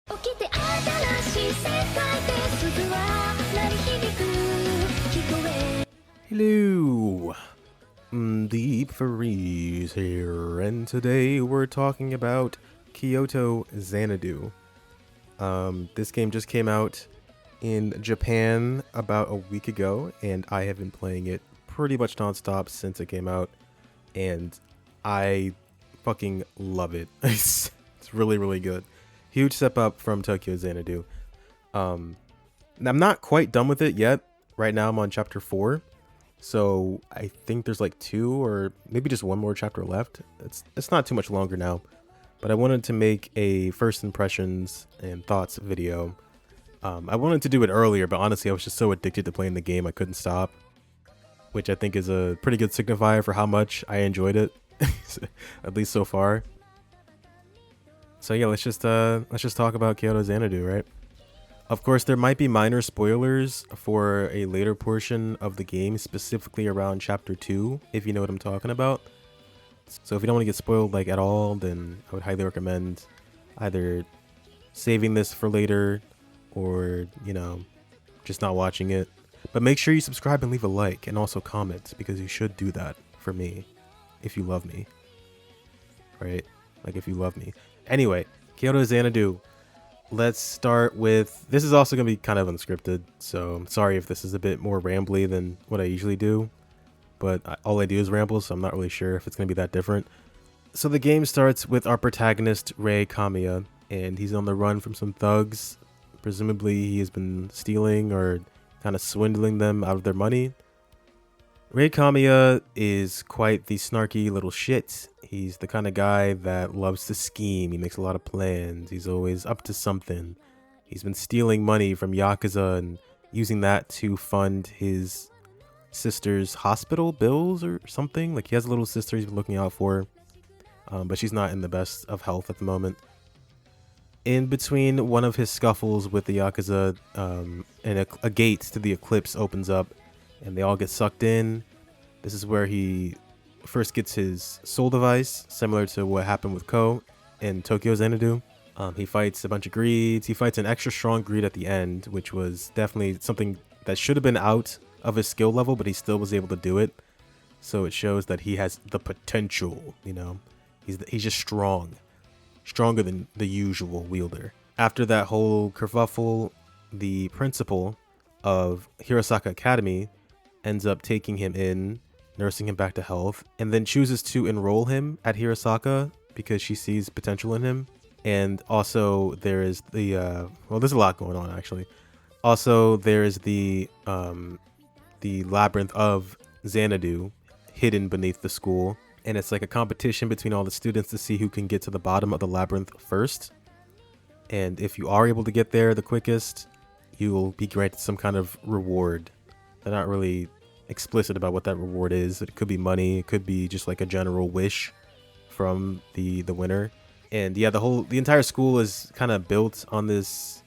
起きて新しい世界で鈴は鳴り響く聞こえ Hello, Deep Freeze here, and today we're talking about Kyoto Xanadu. This game just came out in Japan about a week ago, and I have been playing it pretty much nonstop since it came out, and I fucking love it. It's really, really good. Huge step up from Tokyo Xanadu. I'm not quite done with it yet. Right now I'm on chapter 4. So I think there's like 2 or maybe just one more chapter left. It's not too much longer now, but I wanted to make a first impressions and thoughts video. I wanted to do it earlier, but honestly I was just so addicted to playing the game I couldn't stop, which I think is a pretty good signifier for how much I enjoyed it, at least so far. So yeah, let's just talk about Kyoto Xanadu, right? Of course, there might be minor spoilers for a later portion of the game, specifically around Chapter 2, if you know what I'm talking about. So if you don't want to get spoiled like at all, then I would highly recommend either saving this for later or, you know, just not watching it. But make sure you subscribe and leave a like and also comment, because you should do that for me if you love me. Right? Like if you love me. Anyway, Kyoto Xanadu. Let's start with, this is also going to be kind of unscripted, so I'm sorry if this is a bit more rambly than what I usually do, but all I do is ramble, so I'm not really sure if it's going to be that different. So the game starts with our protagonist, Rei Kamiya, and he's on the run from some thugs. Presumably he has been stealing or kind of swindling them out of their money. Rei Kamiya is quite the snarky little shit. He's the kind of guy that loves to scheme. He makes a lot of plans. He's always up to something. He's been stealing money from Yakuza and using that to fund his sister's hospital bills or something. Like, he has a little sister he's been looking out for, but she's not in the best of health at the moment. In between one of his scuffles with the Yakuza, and a gate to the Eclipse opens up, and they all get sucked in. This is where he first gets his soul device, similar to what happened with Ko in Tokyo Xanadu. He fights a bunch of greeds. He fights an extra strong greed at the end, which was definitely something that should have been out of his skill level, but he still was able to do it. So it shows that he has the potential, you know. He's just strong. Stronger than the usual wielder. After that whole kerfuffle, the principal of Hirosaka Academy ends up taking him in, nursing him back to health, and then chooses to enroll him at Hirosaka because she sees potential in him. And also there is the well, there's a lot going on actually. Also there is the labyrinth of Xanadu hidden beneath the school, and it's like a competition between all the students to see who can get to the bottom of the labyrinth first. And if you are able to get there the quickest, you will be granted some kind of reward. They're not really explicit about what that reward is. It could be money, it could be just like a general wish from the winner. And yeah, the entire school is kind of built on this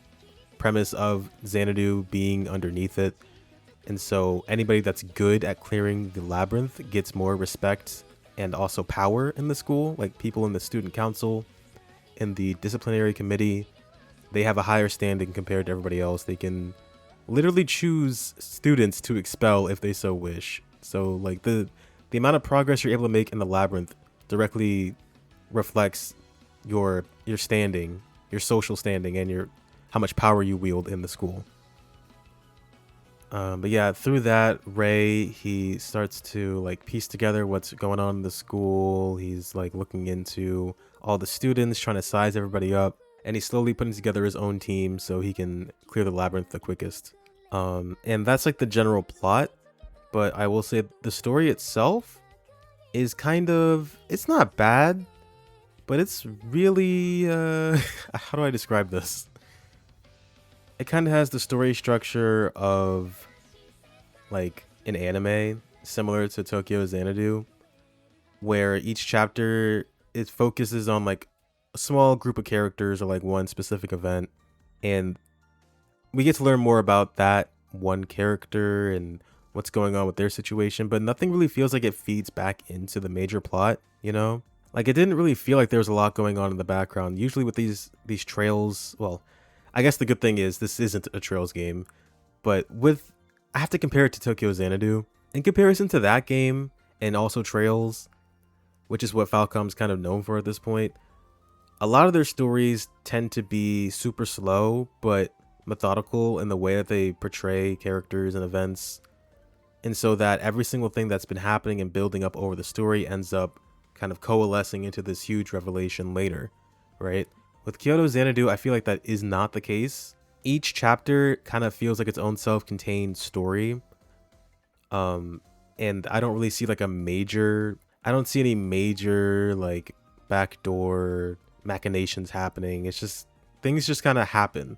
premise of Xanadu being underneath it. And so anybody that's good at clearing the labyrinth gets more respect and also power in the school. Like people in the student council, in the disciplinary committee, they have a higher standing compared to everybody else. They can literally choose students to expel if they so wish. So like the amount of progress you're able to make in the labyrinth directly reflects your standing, your social standing, and how much power you wield in the school. But yeah, through that, Ray, he starts to like piece together what's going on in the school. He's like looking into all the students, trying to size everybody up, and he's slowly putting together his own team so he can clear the labyrinth the quickest. And that's like the general plot, but I will say the story itself is it's not bad, but it's really, how do I describe this? It kind of has the story structure of like an anime similar to Tokyo Xanadu, where each chapter, it focuses on like a small group of characters or like one specific event, and we get to learn more about that one character and what's going on with their situation, but nothing really feels like it feeds back into the major plot, you know? Like it didn't really feel like there was a lot going on in the background. Usually with these trails, well, I guess the good thing is this isn't a trails game, but with I have to compare it to Tokyo Xanadu. In comparison to that game and also Trails, which is what Falcom's kind of known for at this point, a lot of their stories tend to be super slow but methodical in the way that they portray characters and events. And so that every single thing that's been happening and building up over the story ends up kind of coalescing into this huge revelation later, right? With Kyoto Xanadu, I feel like that is not the case. Each chapter kind of feels like its own self-contained story. And I don't really see like I don't see any major like backdoor machinations happening. It's just things just kind of happen,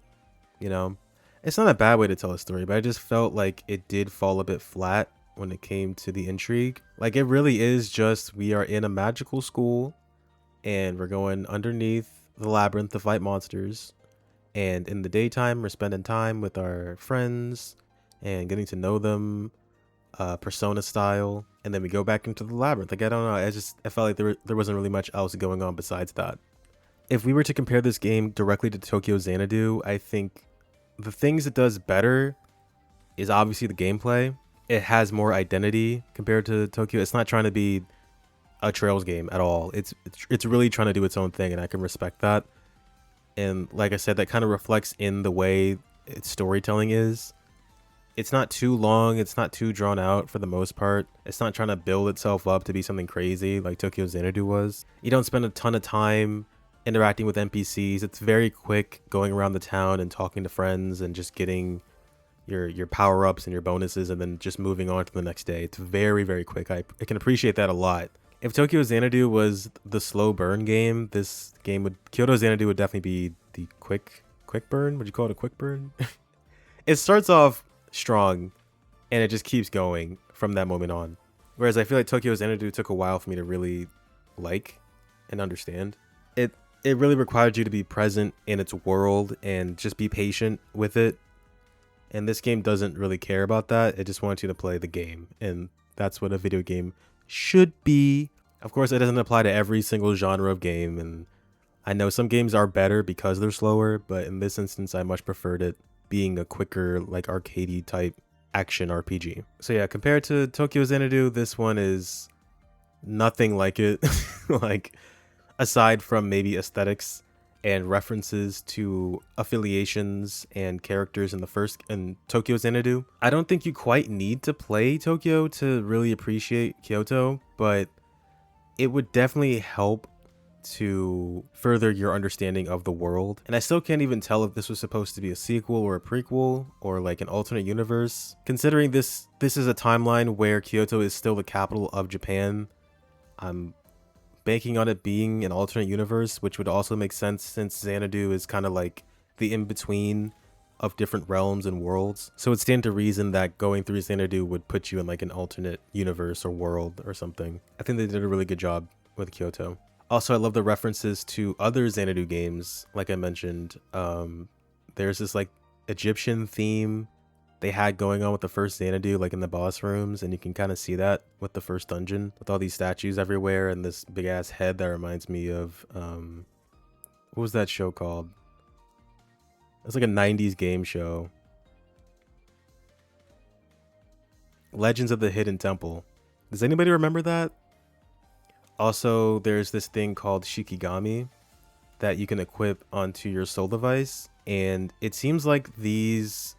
you know? It's not a bad way to tell a story, but I just felt like it did fall a bit flat when it came to the intrigue. Like it really is just we are in a magical school and we're going underneath the labyrinth to fight monsters. And in the daytime, we're spending time with our friends and getting to know them, persona style. And then we go back into the labyrinth. Like, I don't know. I felt like there wasn't really much else going on besides that. If we were to compare this game directly to Tokyo Xanadu, I think the things it does better is obviously the gameplay. It has more identity compared to Tokyo. It's not trying to be a Trails game at all. It's really trying to do its own thing, and I can respect that. And like I said, that kind of reflects in the way its storytelling is. It's not too long. It's not too drawn out for the most part. It's not trying to build itself up to be something crazy like Tokyo Xanadu was. You don't spend a ton of time interacting with NPCs. It's very quick going around the town and talking to friends and just getting your power-ups and your bonuses and then just moving on to the next day. It's very, very quick. I can appreciate that a lot. If Tokyo Xanadu was the slow burn game, Kyoto Xanadu would definitely be the quick burn. Would you call it a quick burn? It starts off strong and it just keeps going from that moment on. Whereas I feel like Tokyo Xanadu took a while for me to really like and understand. It really required you to be present in its world and just be patient with it. And this game doesn't really care about that. It just wants you to play the game. And that's what a video game should be. Of course, it doesn't apply to every single genre of game. And I know some games are better because they're slower. But in this instance, I much preferred it being a quicker, like arcadey type action RPG. So yeah, compared to Tokyo Xanadu, this one is nothing like it. Like, aside from maybe aesthetics and references to affiliations and characters in Tokyo Xanadu, I don't think you quite need to play Tokyo to really appreciate Kyoto, but it would definitely help to further your understanding of the world. And I still can't even tell if this was supposed to be a sequel or a prequel or like an alternate universe. Considering this is a timeline where Kyoto is still the capital of Japan, I'm banking on it being an alternate universe, which would also make sense since Xanadu is kind of like the in-between of different realms and worlds. So it stands to reason that going through Xanadu would put you in like an alternate universe or world or something. I think they did a really good job with Kyoto. Also, I love the references to other Xanadu games. Like I mentioned, there's this like Egyptian theme they had going on with the first Xanadu, like in the boss rooms, and you can kind of see that with the first dungeon with all these statues everywhere and this big ass head that reminds me of what was that show called? It's like a 90s game show. Legends of the Hidden Temple. Does anybody remember that? Also, there's this thing called Shikigami that you can equip onto your soul device, and it seems like these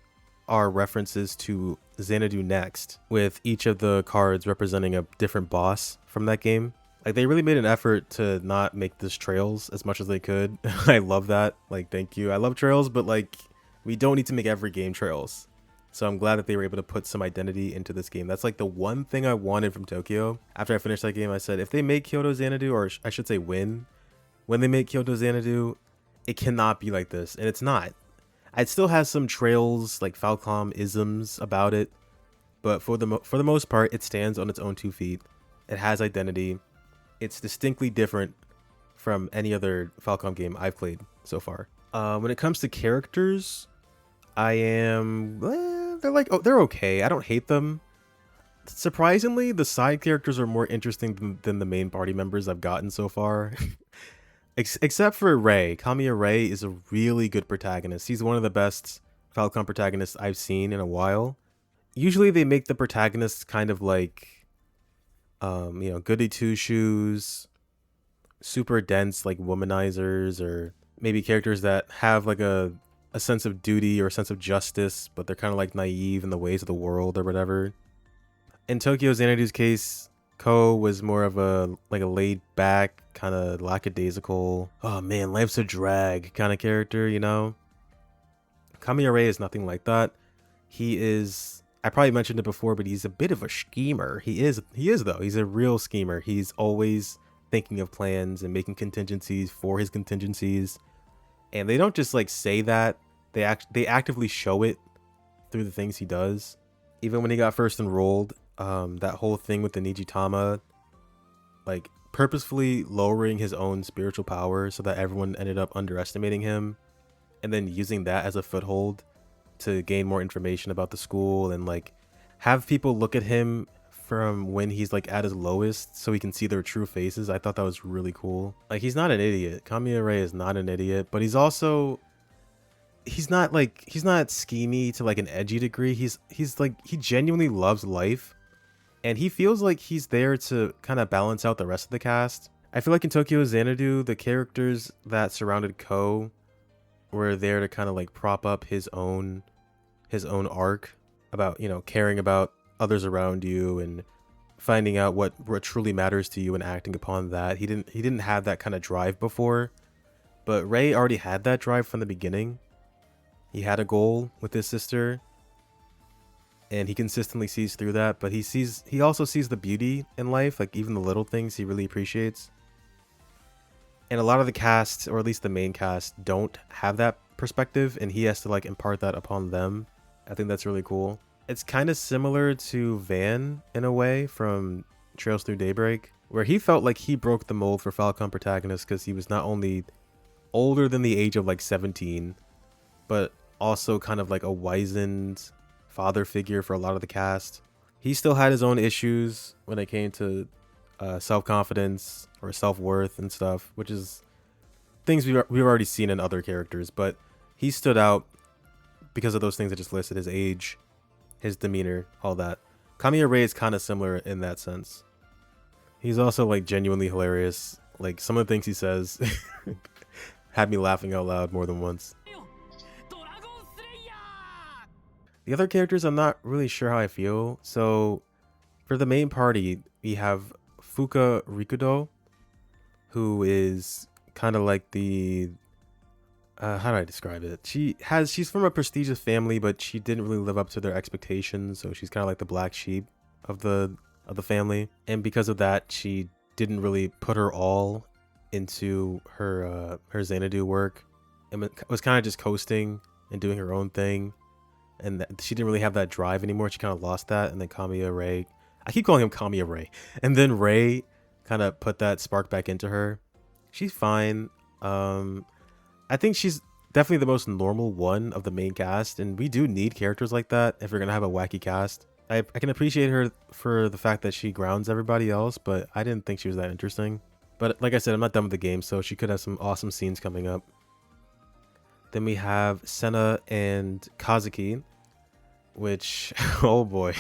are references to Xanadu Next, with each of the cards representing a different boss from that game. Like, they really made an effort to not make this Trails as much as they could. I love that. Like, thank you. I love Trails, but like, we don't need to make every game Trails. So I'm glad that they were able to put some identity into this game. That's like the one thing I wanted from Tokyo. After I finished that game, I said, if they make Kyoto Xanadu, or I should say when they make Kyoto Xanadu, it cannot be like this. And it's not. It still has some Trails, like Falcom isms about it. But for the most part, it stands on its own 2 feet. It has identity. It's distinctly different from any other Falcom game I've played so far. When it comes to characters, they're okay. I don't hate them. Surprisingly, the side characters are more interesting than the main party members I've gotten so far. Except for Ray. Kamiya Ray is a really good protagonist. He's one of the best Falcom protagonists I've seen in a while. Usually they make the protagonists kind of like, goody two shoes, super dense, like womanizers, or maybe characters that have like a sense of duty or a sense of justice, but they're kind of like naive in the ways of the world or whatever. In Tokyo Xanadu's case, Ko was more of a laid back, kind of lackadaisical, oh man, life's a drag kind of character, you know? Kamiya Ray is nothing like that. He is, I probably mentioned it before, but he's a bit of a schemer. He is though. He's a real schemer. He's always thinking of plans and making contingencies for his contingencies. And they don't just like say that, they actively show it through the things he does. Even when he got first enrolled, that whole thing with the Nijitama, like purposefully lowering his own spiritual power so that everyone ended up underestimating him, and then using that as a foothold to gain more information about the school and like have people look at him from when he's like at his lowest so he can see their true faces. I thought that was really cool. Like, he's not an idiot. Kamiya Ray is not an idiot, but he's not schemy to like an edgy degree. He's like, he genuinely loves life, and he feels like he's there to kind of balance out the rest of the cast. I feel like in Tokyo Xanadu, the characters that surrounded Ko were there to kind of like prop up his own arc about, caring about others around you and finding out what truly matters to you and acting upon that. He didn't have that kind of drive before, but Ray already had that drive from the beginning. He had a goal with his sister, and he consistently sees through that, but he also sees the beauty in life, like even the little things he really appreciates. And a lot of the cast, or at least the main cast, don't have that perspective, and he has to like impart that upon them. I think that's really cool. It's kind of similar to Van in a way from Trails Through Daybreak, where he felt like he broke the mold for Falcom protagonist because he was not only older than the age of like 17, but also kind of like a wizened father figure for a lot of the cast. He still had his own issues when it came to self-confidence or self-worth and stuff, which is things we've already seen in other characters, but he stood out because of those things I just listed: his age, his demeanor, all that. Kamiya Ray is kind of similar in that sense. He's also like genuinely hilarious. Like, some of the things he says had me laughing out loud more than once. The other characters, I'm not really sure how I feel. So for the main party, we have Fuka Rikudo, who is kind of like the how do I describe it? She's from a prestigious family, but she didn't really live up to their expectations, so she's kind of like the black sheep of the family. And because of that, she didn't really put her all into her Xanadu work, and was kind of just coasting and doing her own thing. And she didn't really have that drive anymore. She kind of lost that. And then Kamiya Ray, I keep calling him Kamiya Ray, and then Ray kind of put that spark back into her. She's fine. I think she's definitely the most normal one of the main cast, and we do need characters like that if we're gonna have a wacky cast. I can appreciate her for the fact that she grounds everybody else, but I didn't think she was that interesting. But like I said, I'm not done with the game, so she could have some awesome scenes coming up. Then we have Senna and Kazuki, which, oh boy.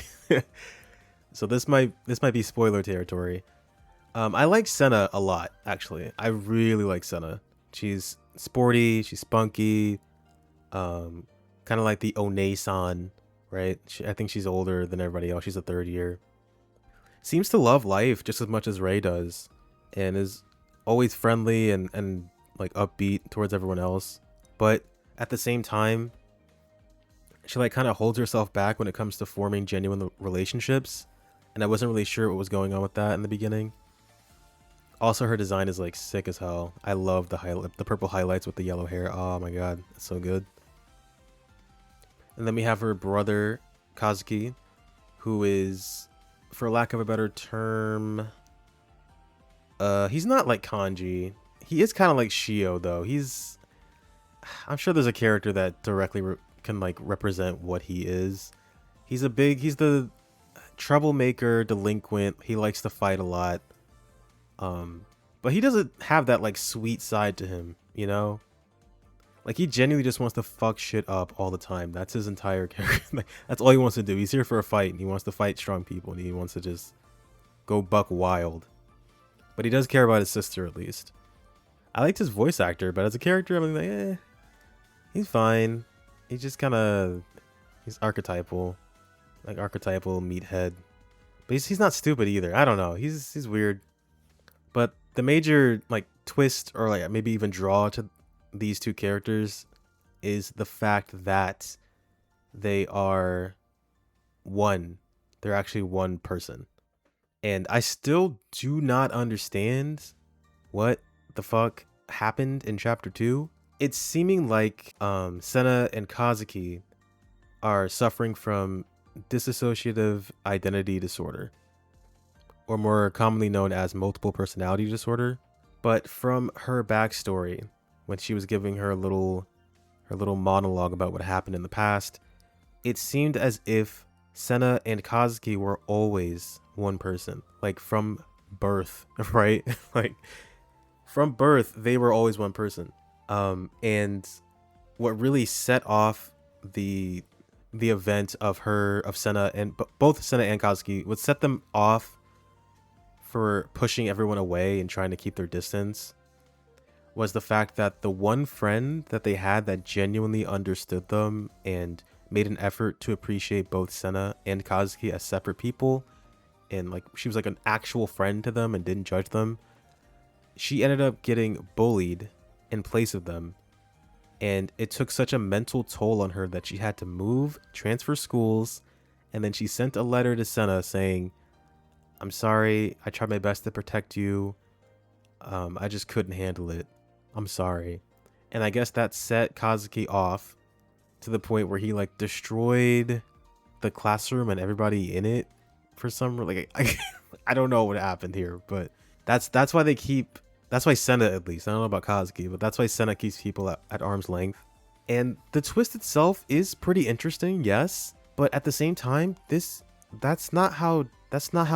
So this might be spoiler territory. I like Senna a lot, actually. I really like Senna. She's sporty, she's spunky, kind of like the One-san, right? I think she's older than everybody else. She's a third year. Seems to love life just as much as Ray does, and is always friendly and like upbeat towards everyone else. But at the same time, she like kind of holds herself back when it comes to forming genuine relationships, and I wasn't really sure what was going on with that in the beginning. Also, her design is like sick as hell. I love the purple highlights with the yellow hair. Oh my god, it's so good. And then we have her brother Kazuki, who is, for lack of a better term, he's not like Kanji. He is kind of like Shio though. I'm sure there's a character that directly can like represent what he is. He's troublemaker, delinquent. He likes to fight a lot. But he doesn't have that like sweet side to him, you know? Like he genuinely just wants to fuck shit up all the time. That's his entire character. That's all he wants to do. He's here for a fight, and he wants to fight strong people, and he wants to just go buck wild. But he does care about his sister at least. I liked his voice actor, but as a character, I'm like, he's fine. He's just kind of, he's archetypal, like archetypal meathead. But he's not stupid either. I don't know. He's weird. But the major like twist, or like maybe even draw to these two characters, is the fact that they are one. They're actually one person. And I still do not understand what the fuck happened in chapter 2. It's seeming like Senna and Kazuki are suffering from dissociative identity disorder, or more commonly known as multiple personality disorder. But from her backstory, when she was giving her little monologue about what happened in the past, it seemed as if Senna and Kazuki were always one person, like from birth, right? Like from birth, they were always one person. And what really set off the event of Senna and both Senna and Kazuki, what set them off for pushing everyone away and trying to keep their distance, was the fact that the one friend that they had that genuinely understood them and made an effort to appreciate both Senna and Kazuki as separate people, and like she was like an actual friend to them and didn't judge them, she ended up getting bullied in place of them. And it took such a mental toll on her that she had to move, transfer schools, and then she sent a letter to Senna saying, "I'm sorry, I tried my best to protect you. I just couldn't handle it. I'm sorry." And I guess that set Kazuki off to the point where he like destroyed the classroom and everybody in it for some like I don't know what happened here, but that's why they keep, that's why Senna, at least, I don't know about Kazuki, but that's why Senna keeps people at arm's length. And the twist itself is pretty interesting, yes, but at the same time, that's not how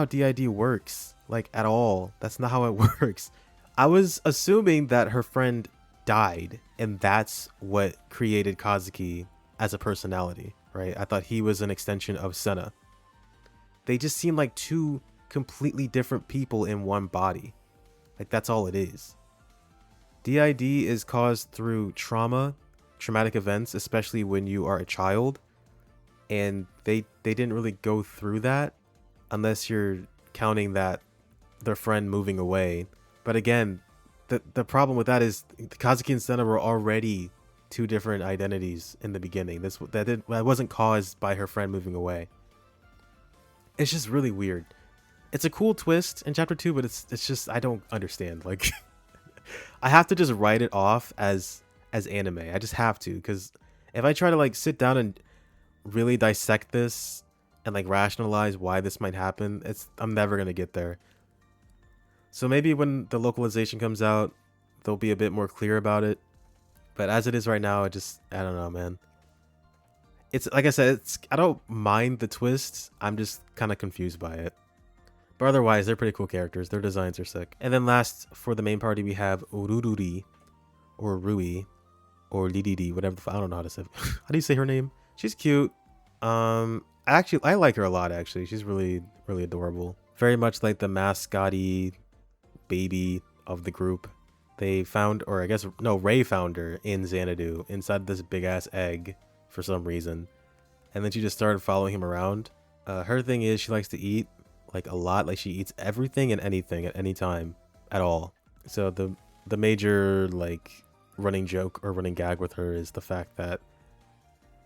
DID works, like at all. That's not how it works. I was assuming that her friend died, and that's what created Kazuki as a personality, right? I thought he was an extension of Senna. They just seem like two completely different people in one body. Like that's all it is. DID is caused through traumatic events, especially when you are a child. And they didn't really go through that, unless you're counting that their friend moving away. But again, the problem with that is Kazuki and Senna were already two different identities in the beginning. That wasn't caused by her friend moving away. It's just really weird. It's a cool twist in chapter 2, but it's just, I don't understand. Like I have to just write it off as anime. I just have to, because if I try to like sit down and really dissect this and like rationalize why this might happen, I'm never gonna get there. So maybe when the localization comes out, they'll be a bit more clear about it. But as it is right now, I don't know, man. It's like I said, I don't mind the twists. I'm just kind of confused by it. But otherwise, they're pretty cool characters. Their designs are sick. And then last, for the main party, we have Urururi, or Rui, or Lididi, whatever. I don't know how to say. How do you say her name? She's cute. Actually, I like her a lot. Actually, she's really, really adorable. Very much like the mascotty baby of the group. They found, or I guess no, Ray found her in Xanadu inside this big ass egg for some reason, and then she just started following him around. Her thing is she likes to eat like a lot. Like she eats everything and anything at any time at all. So the major like running joke or running gag with her is the fact that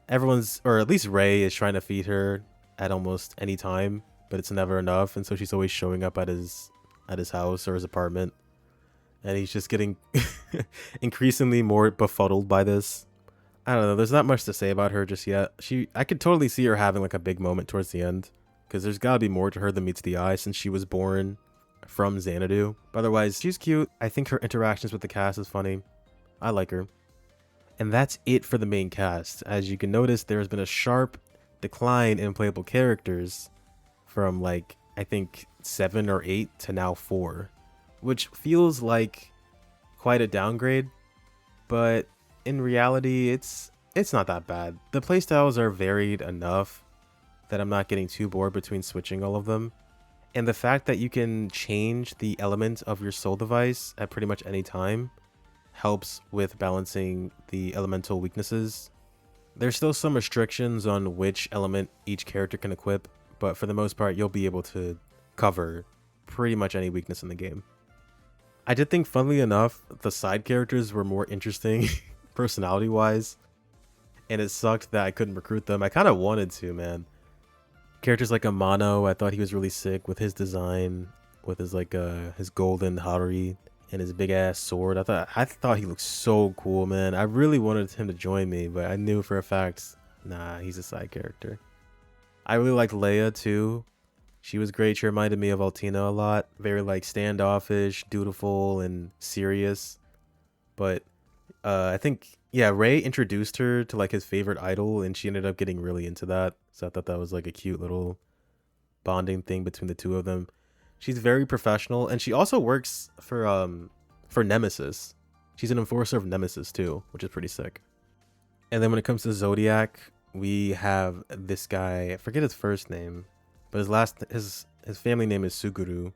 everyone's, or at least Ray, is trying to feed her at almost any time, but it's never enough, and so she's always showing up at his house or his apartment, and he's just getting increasingly more befuddled by this. I don't know, there's not much to say about her just yet. I could totally see her having like a big moment towards the end, because there's gotta be more to her than meets the eye since she was born from Xanadu. But otherwise, she's cute. I think her interactions with the cast is funny. I like her. And that's it for the main cast. As you can notice, there has been a sharp decline in playable characters from like I think 7 or 8 to now 4, which feels like quite a downgrade, but in reality it's not that bad. The playstyles are varied enough that I'm not getting too bored between switching all of them. And the fact that you can change the element of your soul device at pretty much any time helps with balancing the elemental weaknesses. There's still some restrictions on which element each character can equip, but for the most part, you'll be able to cover pretty much any weakness in the game. I did think, funnily enough, the side characters were more interesting personality-wise, and it sucked that I couldn't recruit them. I kind of wanted to, man. Characters like Amano, I thought he was really sick with his design, with his like his golden Haruri and his big ass sword. I thought he looked so cool, man. I really wanted him to join me, but I knew for a fact, nah, he's a side character. I really liked Leia too. She was great. She reminded me of Altina a lot. Very like standoffish, dutiful, and serious. But I think, yeah, Ray introduced her to like his favorite idol, and she ended up getting really into that. So I thought that was like a cute little bonding thing between the two of them. She's very professional, and she also works for Nemesis. She's an enforcer of Nemesis too, which is pretty sick. And then when it comes to Zodiac, we have this guy. I forget his first name, but his family name is Suguru.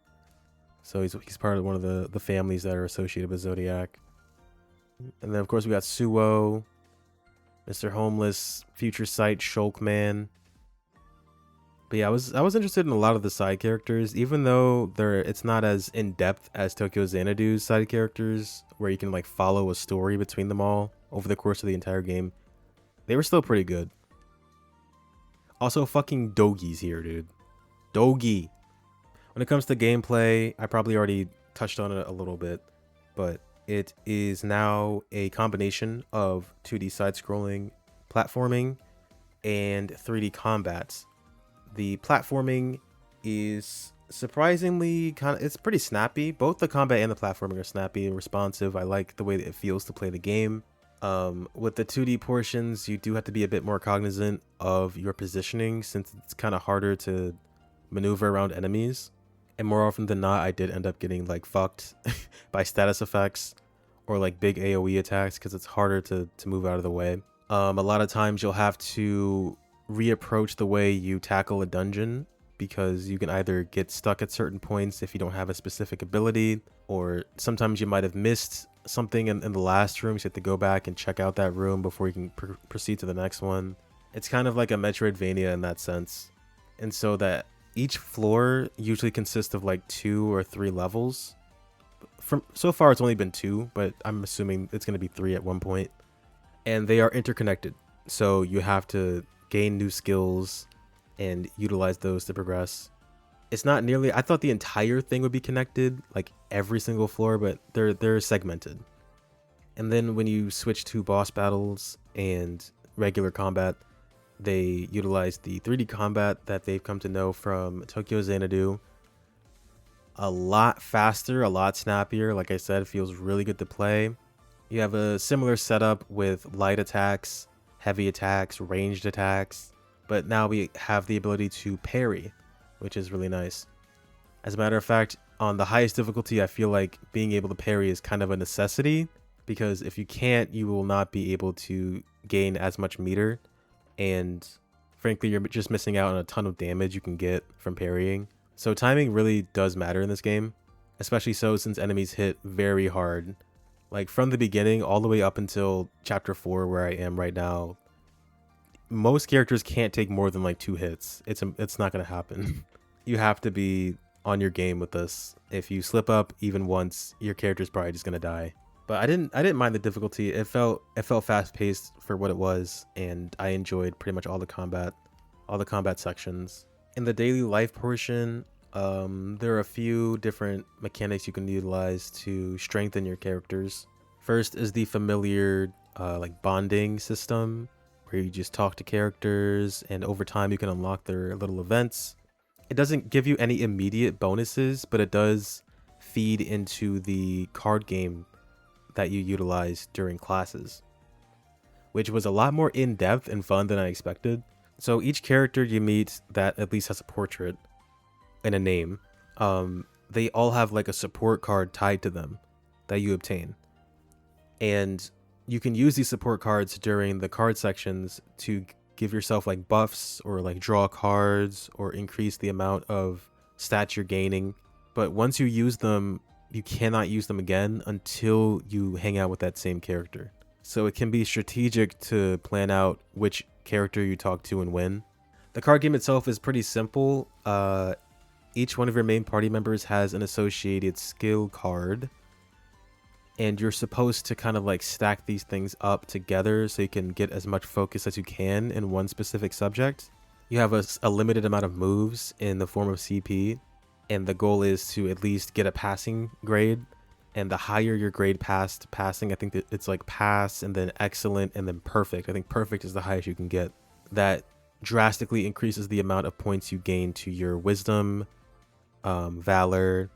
So he's part of one of the families that are associated with Zodiac. And then of course we got Suo, Mr. Homeless, Future Sight, Shulk Man. But yeah, I was interested in a lot of the side characters, even though it's not as in depth as Tokyo Xanadu's side characters, where you can like follow a story between them all over the course of the entire game. They were still pretty good. Also, fucking Dogi's here, dude. Dogi. When it comes to gameplay, I probably already touched on it a little bit, but it is now a combination of 2D side-scrolling platforming and 3D combats. The platforming is surprisingly it's pretty snappy. Both the combat and the platforming are snappy and responsive. I like the way that it feels to play the game. With the 2D portions, you do have to be a bit more cognizant of your positioning, since it's kind of harder to maneuver around enemies. And more often than not, I did end up getting like fucked by status effects or like big AoE attacks, because it's harder to move out of the way. A lot of times you'll have to reapproach the way you tackle a dungeon, because you can either get stuck at certain points if you don't have a specific ability, or sometimes you might have missed something in the last room, so you have to go back and check out that room before you can proceed to the next one. It's kind of like a Metroidvania in that sense. And so that each floor usually consists of like 2 or 3 levels. So far it's only been 2, but I'm assuming it's going to be 3 at one point. And they are interconnected, so you have to gain new skills and utilize those to progress. It's not nearly, I thought the entire thing would be connected, like every single floor, but they're segmented. And then when you switch to boss battles and regular combat, they utilize the 3D combat that they've come to know from Tokyo Xanadu. A lot faster, a lot snappier. Like I said, it feels really good to play. You have a similar setup with light attacks, heavy attacks, ranged attacks, but now we have the ability to parry, which is really nice. As a matter of fact, on the highest difficulty, I feel like being able to parry is kind of a necessity, because if you can't, you will not be able to gain as much meter, and frankly, you're just missing out on a ton of damage you can get from parrying. So timing really does matter in this game, especially so since enemies hit very hard. Like from the beginning all the way up until chapter 4, where I am right now, most characters can't take more than like 2 hits. It's not gonna happen. You have to be on your game with this. If you slip up even once, your character's probably just gonna die. But I didn't mind the difficulty. It felt fast paced for what it was, and I enjoyed pretty much all the combat sections. In the daily life portion, there are a few different mechanics you can utilize to strengthen your characters. First is the familiar like bonding system, where you just talk to characters, and over time you can unlock their little events. It doesn't give you any immediate bonuses, but it does feed into the card game that you utilize during classes, which was a lot more in-depth and fun than I expected. So each character you meet that at least has a portrait and a name, they all have like a support card tied to them that you obtain. And you can use these support cards during the card sections to give yourself like buffs or like draw cards or increase the amount of stats you're gaining. But once you use them, you cannot use them again until you hang out with that same character. So it can be strategic to plan out which character you talk to and when. The card game itself is pretty simple. Each one of your main party members has an associated skill card, and you're supposed to kind of like stack these things up together so you can get as much focus as you can in one specific subject. You have a limited amount of moves in the form of CP, and the goal is to at least get a passing grade. And the higher your grade past passing, I think that it's like pass and then excellent and then perfect. I think perfect is the highest you can get. That drastically increases the amount of points you gain to your wisdom, valor,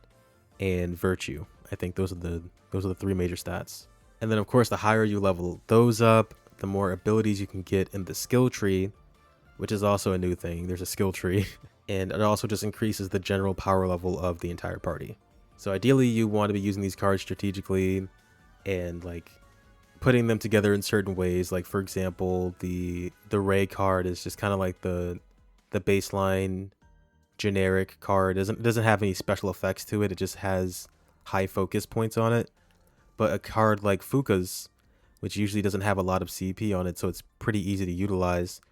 and virtue. I think those are the three major stats. And then of course, the higher you level those up, the more abilities you can get in the skill tree, which is also a new thing. There's a skill tree, and it also just increases the general power level of the entire party. So ideally you want to be using these cards strategically and like putting them together in certain ways. Like for example, the Ray card is just kind of like the baseline generic card. It doesn't have any special effects to it. It just has high focus points on it. But a card like Fuka's, which usually doesn't have a lot of CP on it, so it's pretty easy to utilize,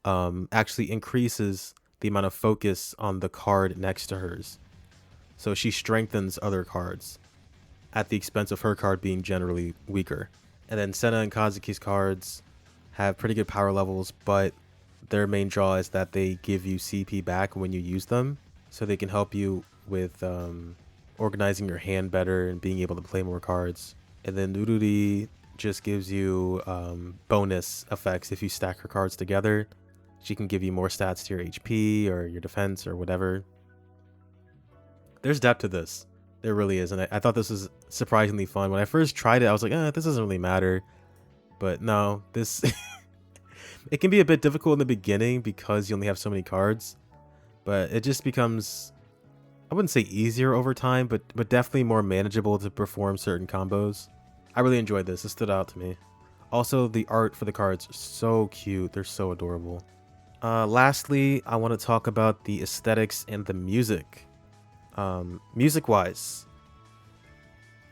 actually increases the amount of focus on the card next to hers. So she strengthens other cards at the expense of her card being generally weaker. And then Senna and Kazuki's cards have pretty good power levels, but their main draw is that they give you CP back when you use them, so they can help you with organizing your hand better and being able to play more cards. And then Nururi just gives you bonus effects if you stack her cards together. She can give you more stats to your HP or your defense or whatever. There's depth to this. There really is. And I thought this was surprisingly fun. When I first tried it, I was like, this doesn't really matter. But no, this... it can be a bit difficult in the beginning because you only have so many cards. But it just becomes... I wouldn't say easier over time, but definitely more manageable to perform certain combos. I really enjoyed this. It stood out to me. Also, the art for the cards are so cute. They're so adorable. Lastly, I want to talk about the aesthetics and the music. Music-wise,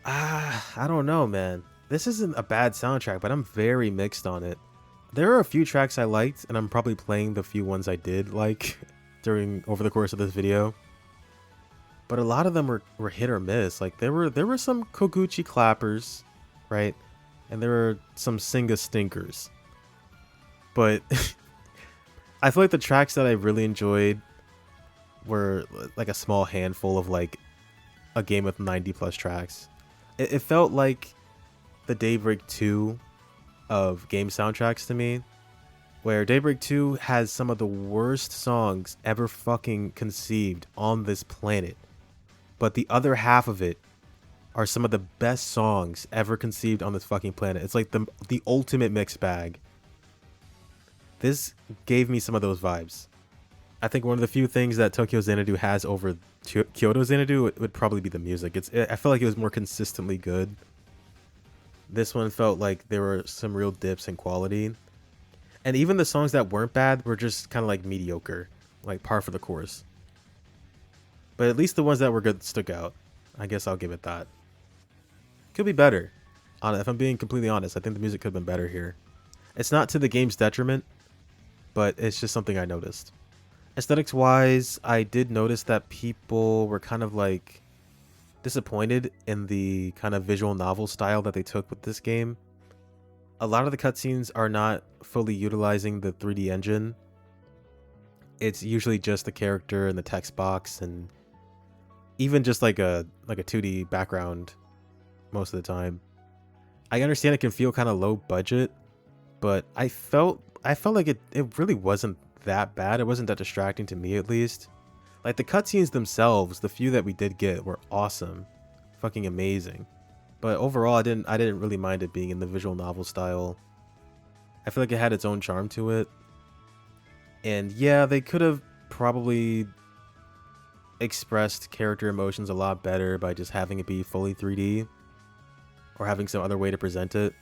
I don't know, man. This isn't a bad soundtrack, but I'm very mixed on it. There are a few tracks I liked, and I'm probably playing the few ones I did like over the course of this video. But a lot of them were hit or miss. Like there were some Koguchi clappers, right? And there were some Singa stinkers. But I feel like the tracks that I really enjoyed were like a small handful of like a game with 90 plus tracks. It felt like the Daybreak 2 of game soundtracks to me, where Daybreak 2 has some of the worst songs ever fucking conceived on this planet, but the other half of it are some of the best songs ever conceived on this fucking planet. It's like the ultimate mixed bag. This gave me some of those vibes. I think one of the few things that Tokyo Xanadu has over Kyoto Xanadu would probably be the music. I felt like it was more consistently good. This one felt like there were some real dips in quality. And even the songs that weren't bad were just kind of like mediocre, like par for the course. But at least the ones that were good stuck out. I guess I'll give it that. Could be better. If I'm being completely honest, I think the music could have been better here. It's not to the game's detriment, but it's just something I noticed. Aesthetics wise, I did notice that people were kind of like disappointed in the kind of visual novel style that they took with this game. A lot of the cutscenes are not fully utilizing the 3D engine. It's usually just the character and the text box, and even just like a 2D background most of the time. I understand it can feel kind of low budget, but I felt like it really wasn't that bad. It wasn't that distracting to me, at least. Like the cutscenes themselves, the few that we did get were awesome, fucking amazing. But overall, I didn't really mind it being in the visual novel style. I feel like it had its own charm to it. And yeah, they could have probably expressed character emotions a lot better by just having it be fully 3D or having some other way to present it.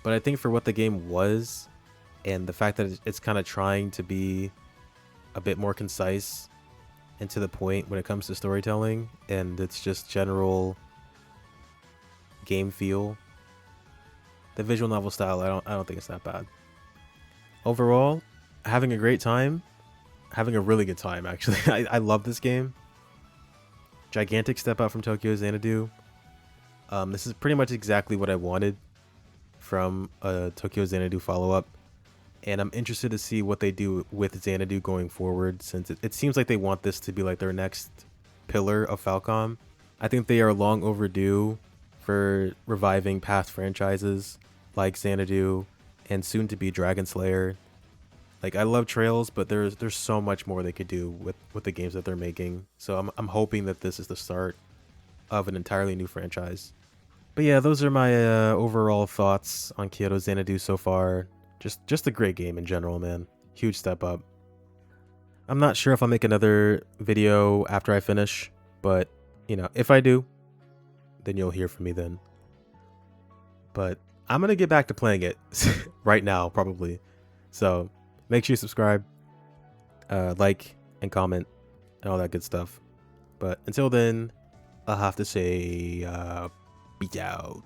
But I think for what the game was, and the fact that it's kind of trying to be a bit more concise and to the point when it comes to storytelling, and it's just general game feel, the visual novel style, I don't think it's that bad. Overall, having a great time, having a really good time actually. I love this game. Gigantic step out from Tokyo Xanadu. This is pretty much exactly what I wanted from a Tokyo Xanadu follow-up, and I'm interested to see what they do with Xanadu going forward, since it seems like they want this to be like their next pillar of Falcom. I think they are long overdue for reviving past franchises like Xanadu and soon to be Dragon Slayer. Like, I love Trails, but there's so much more they could do with the games that they're making. So I'm hoping that this is the start of an entirely new franchise. But yeah, those are my overall thoughts on Kyoto Xanadu so far. Just a great game in general, man. Huge step up. I'm not sure if I'll make another video after I finish, but you know, if I do, then you'll hear from me then. But I'm gonna get back to playing it right now, probably. So make sure you subscribe, like, and comment, and all that good stuff. But until then, I'll have to say, peace out.